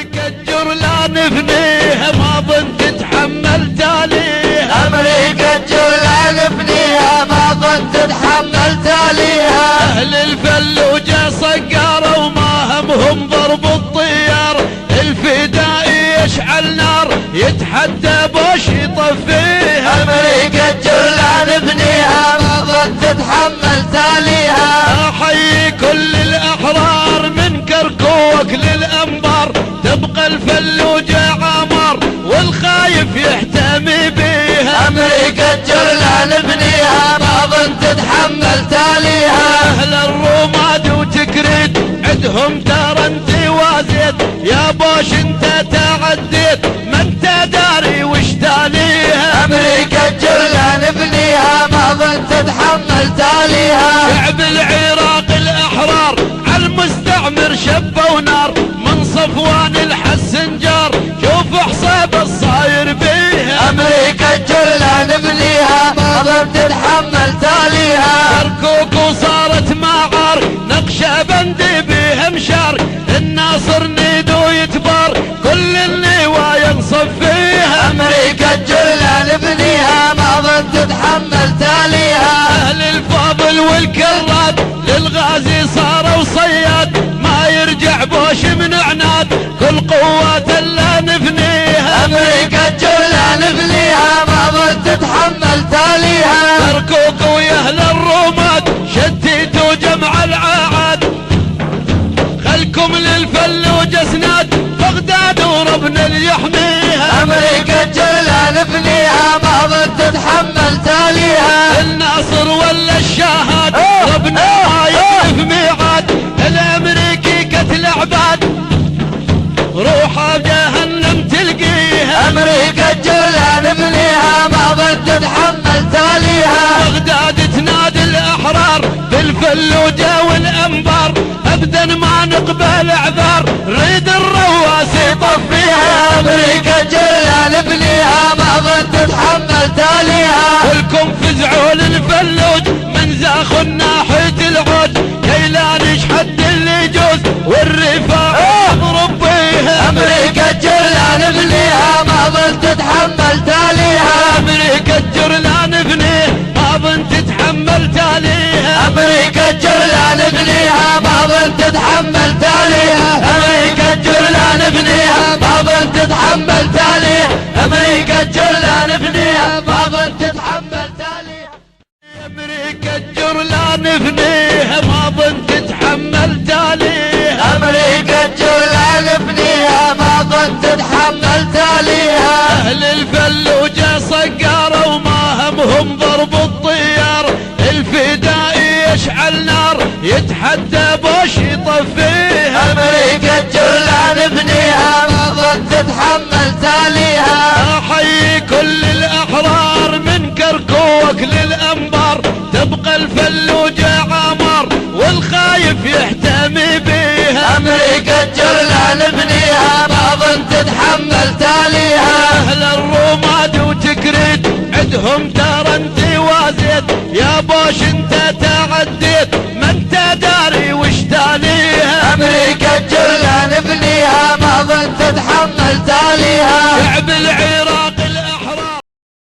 أمريكا الجرلان نفنيها ما ظنت تتحمل تاليها. أمريكا الجرلان نفنيها ما ظنت تتحمل تاليها. أهل الفلوجة صقارة وما همهم ضرب الطيار، الفدائي يشعل نار يتحدى بوش يطفيها. أمريكا الجرلان نفنيها ما ظنت تتحمل تاليها. أحيي كل الأحرار من كركوك للأنبار، تبقى الفلوجة عمار والخايف يحتمي بيها. أمريكا الجرلان نبنيها ما ظنت تتحمل تاليها. أهل الرماد وتكريت عدهم ترى انت وازيت، يا بوش انت تعديت ما انت داري وش تاليها. أمريكا الجرلان نبنيها ما ظنت تتحمل تاليها. شعب العراق الأحرار عالمستعمر شبوا نار، من صفوان الحسنجار شوف حساب الصاير بيها. أمريكا الجرلان نبنيها ما ظنت تتحمل تاليها. كركوك وصارت معار نقشة بندي بيها مشار، الناصر نيدو يتبار كل النوايا نصف فيها. أمريكا الجرلان نبنيها ما ظنت تتحمل تاليها. أهل الفاضل والكراد للغازي صاروا صياد، ما يرجع بوش من عناد كل قوات الا نفنيها. أمريكا الجرلان نبنيها ما ظنت تتحمل تاليها. كركوك ويا اهل الرماد شتيتوا جمع العاد، خلكم للفلوج اسناد بغداد وربنا اللي يحميها. أمريكا الجرلان نبنيها ما ظنت تتحمل تاليها. الناصر ولا الشهاد ربنا ما يخلف ميعاد، الامريكي قتل عباد روحه جهنم تلقيها. أمريكا الجرلان نبنيها ما ظنت تتحمل تاليها. بغداد تنادي الأحرار بالفلوجة والأنبار، أبدا ما نقبل اعذار ريد الرواسي طفيها. أمريكا الجرلان نبنيها ما ظنت تتحمل تاليها. كلكم فزعوا للفلوج من زاخوا ناحية العود، كيلان يشحد اللي يجوز والرفاع اضرب بيها. أمريكا الجرلان نبنيها ما ظنت تتحمل تاليها. أمريكا الجرلان نبنيه ما ظنت تتحمل تاليها. أمريكا الجرلان نبنيها ما ظنت تتحمل تاليها. أمريكا الجرلان نبنيها ما ظنت تتحمل تاليها. أمريكا الجرلان نبنيها ما ظنت تتحمل تاليها. أمريكا الجرلان نبنيها ما ظنت تتحمل تاليها. أمريكا الجرلان نبنيها ما ظنت تتحمل تاليها. أهل الفلوجة صقارة وما همهم ضرب الطيار، الفدائي يشعل نار يتحدى بوش يطفيها. أمريكا الجرلان نبنيها ما ظنت تتحمل تاليها. أحيي كل الأحرار من كركوك للأنبار، تبقى الفلوجة عمار والخايف يحتمي بيها. أمريكا الجرلان نبنيها ما ظنت تتحمل تاليها. أهل الرماد وتكريت عدهم ترى انت وازيت، يا بوش انت تعديت ما انت داري وش تاليها. أمريكا الجرلان نبنيها ما ظنت تتحمل تاليها.